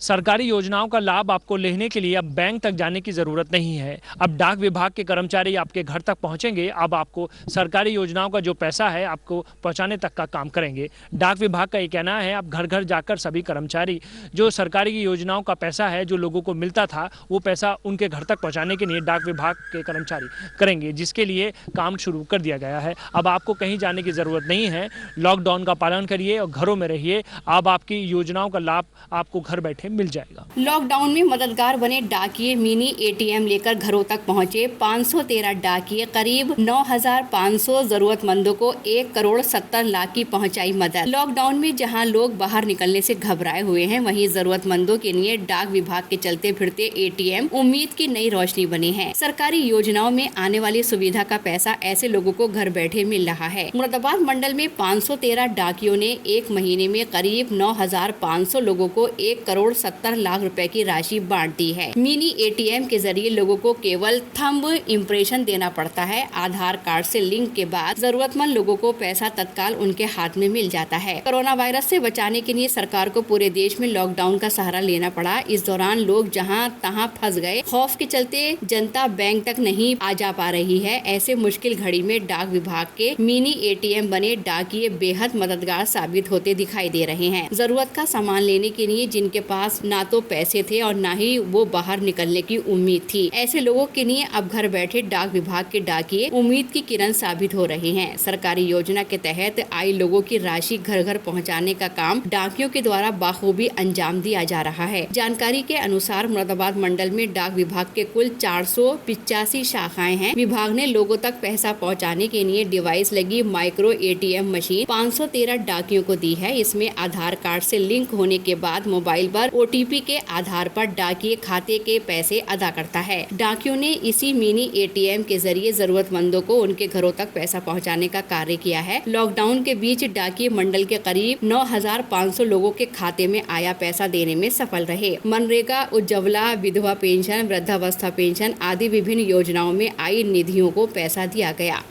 सरकारी योजनाओं का लाभ आपको लेने के लिए अब बैंक तक जाने की ज़रूरत नहीं है। अब डाक विभाग के कर्मचारी आपके घर तक पहुंचेंगे। अब आपको सरकारी योजनाओं का जो पैसा है आपको पहुंचाने तक का काम करेंगे। डाक विभाग का ये कहना है, अब घर घर जाकर सभी कर्मचारी जो सरकारी योजनाओं का पैसा है जो लोगों को मिलता था वो पैसा उनके घर तक पहुँचाने के लिए डाक विभाग के कर्मचारी करेंगे, जिसके लिए काम शुरू कर दिया गया है। अब आपको कहीं जाने की ज़रूरत नहीं है। लॉकडाउन का पालन करिए और घरों में रहिए। अब आपकी योजनाओं का लाभ आपको घर बैठे मिल जाएगा। लॉकडाउन में मददगार बने डाकिये मिनी एटीएम लेकर घरों तक पहुंचे। 513 डाकिये करीब 9,500 जरूरतमंदों को 1 करोड़ 70 लाख की पहुंचाई मदद। लॉकडाउन में जहां लोग बाहर निकलने से घबराए हुए हैं, वहीं जरूरतमंदों के लिए डाक विभाग के चलते फिरते एटीएम उम्मीद की नई रोशनी बने हैं। सरकारी योजनाओं में आने वाली सुविधा का पैसा ऐसे लोगों को घर बैठे मिल रहा है। मुरादाबाद मंडल में 513 डाकियों ने एक महीने में करीब 9,500 लोगों को 1 करोड़ 70 लाख रुपए की राशि बांट दी है। मिनी एटीएम के जरिए लोगों को केवल थंब इम्प्रेशन देना पड़ता है। आधार कार्ड से लिंक के बाद जरूरतमंद लोगों को पैसा तत्काल उनके हाथ में मिल जाता है। कोरोना वायरस से बचाने के लिए सरकार को पूरे देश में लॉकडाउन का सहारा लेना पड़ा। इस दौरान लोग जहां तहां फंस गए। खौफ के चलते जनता बैंक तक नहीं आ जा पा रही है। ऐसे मुश्किल घड़ी में डाक विभाग के मिनी एटीएम बने डाकिये बेहद मददगार साबित होते दिखाई दे रहे हैं। जरूरत का सामान लेने के लिए जिनके पास ना तो पैसे थे और ना ही वो बाहर निकलने की उम्मीद थी, ऐसे लोगों के लिए अब घर बैठे डाक विभाग के डाकिये उम्मीद की किरण साबित हो रहे हैं। सरकारी योजना के तहत आई लोगों की राशि घर घर पहुंचाने का काम डाकियों के द्वारा बाखूबी अंजाम दिया जा रहा है। जानकारी के अनुसार मुरादाबाद मंडल में डाक विभाग के कुल 485 शाखाएं हैं। विभाग ने लोगों तक पैसा पहुँचाने के लिए डिवाइस लगी माइक्रो एटीएम मशीन 513 डाकियों को दी है। इसमें आधार कार्ड से लिंक होने के बाद मोबाइल पर OTP के आधार पर डाकिये खाते के पैसे अदा करता है। डाकियों ने इसी मिनी एटीएम के जरिए जरूरतमंदों को उनके घरों तक पैसा पहुंचाने का कार्य किया है। लॉकडाउन के बीच डाकिये मंडल के करीब 9,500 लोगों के खाते में आया पैसा देने में सफल रहे। मनरेगा, उज्ज्वला, विधवा पेंशन, वृद्धावस्था पेंशन आदि विभिन्न योजनाओं में आई निधियों को पैसा दिया गया।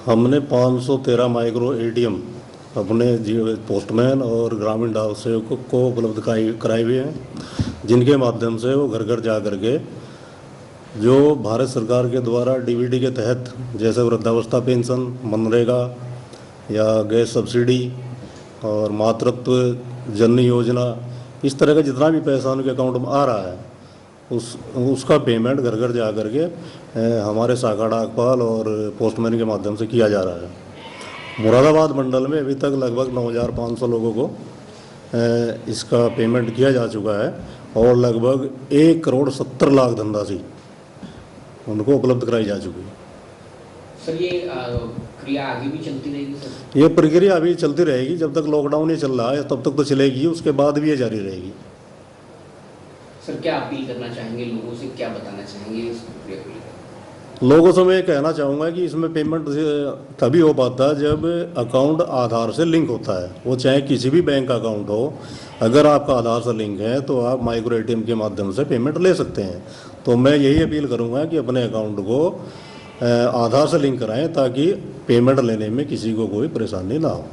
हमने 513 माइक्रो एटीएम अपने पोस्टमैन और ग्रामीण डाक सेवकों को उपलब्ध कराए हुए हैं, जिनके माध्यम से वो घर घर जा करके जो भारत सरकार के द्वारा डीबीटी के तहत जैसे वृद्धावस्था पेंशन, मनरेगा या गैस सब्सिडी और मातृत्व जननी योजना, इस तरह का जितना भी पैसा उनके अकाउंट में आ रहा है उसका पेमेंट घर घर जा करके हमारे शाखा डाकपाल और पोस्टमैन के माध्यम से किया जा रहा है। मुरादाबाद मंडल में अभी तक लगभग 9,500 लोगों को इसका पेमेंट किया जा चुका है और लगभग 1 करोड़ 70 लाख धनराशि उनको उपलब्ध कराई जा चुकी है। सर, ये क्रिया आगे भी चलती रहेगी सर? ये प्रक्रिया अभी चलती रहेगी जब तक लॉकडाउन ये चल रहा है, तब तक तो चलेगी, उसके बाद भी ये जारी रहेगी। सर, क्या अपील करना चाहेंगे लोगों से, क्या बताना चाहेंगे इस प्रक्रिया को लेकर? लोगों से मैं कहना चाहूँगा कि इसमें पेमेंट तभी हो पाता है जब अकाउंट आधार से लिंक होता है। वो चाहे किसी भी बैंक का अकाउंट हो, अगर आपका आधार से लिंक है तो आप माइक्रो एटीएम के माध्यम से पेमेंट ले सकते हैं। तो मैं यही अपील करूँगा कि अपने अकाउंट को आधार से लिंक कराएं ताकि पेमेंट लेने में किसी को कोई परेशानी ना हो।